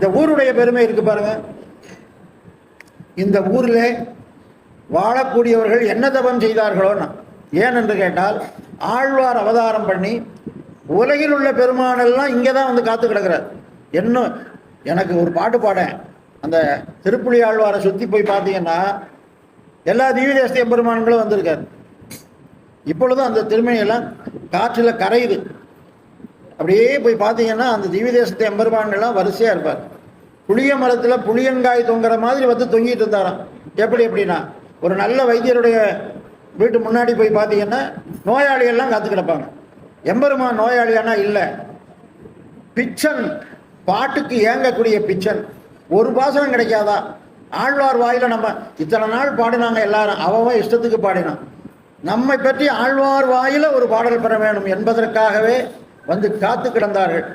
இந்த ஊருடைய பெருமை இருக்கு பாருங்க. இந்த ஊரில் வாழக்கூடியவர்கள் என்ன தவம் செய்தார்களோன்னா, ஏன் என்று கேட்டால் ஆழ்வார் அவதாரம் பண்ணி உலகில் உள்ள பெருமானெல்லாம் இங்கே தான் வந்து காத்து கிடக்கிறார். என்ன எனக்கு ஒரு பாட்டு பாடேன், அந்த திருப்புலி ஆழ்வாரை சுற்றி போய் பார்த்தீங்கன்னா எல்லா திவ்ய தேச எம்பெருமான்களும் வந்திருக்காரு. இப்பொழுதும் அந்த திருமணியெல்லாம் காற்றில் கரையுது. அப்படியே போய் பார்த்தீங்கன்னா அந்த திவ்ய தேசத்தை எம்பெருமான்கள்லாம் வரிசையாக இருப்பார். புளிய மரத்தில் புளியங்காய் தொங்குற மாதிரி வந்து தொங்கிட்டு இருந்தாராம். எப்படின்னா ஒரு நல்ல வைத்தியருடைய வீட்டு முன்னாடி போய் பார்த்தீங்கன்னா நோயாளிகள்லாம் காத்து கிடப்பாங்க. எம்பெருமான் நோயாளியானா இல்லை, பிச்சன், பாட்டுக்கு ஏங்கக்கூடிய பிச்சன். ஒரு பாசனம் கிடைக்காதா? ஆழ்வார் வாயில நம்ம இத்தனை நாள் பாடினாங்க எல்லாரும், அவன் இஷ்டத்துக்கு பாடினான். நம்மை பற்றி ஆழ்வார் வாயில ஒரு பாடல் பெற வேண்டும் என்பதற்காகவே வந்து காத்து கிடந்தார்கள்.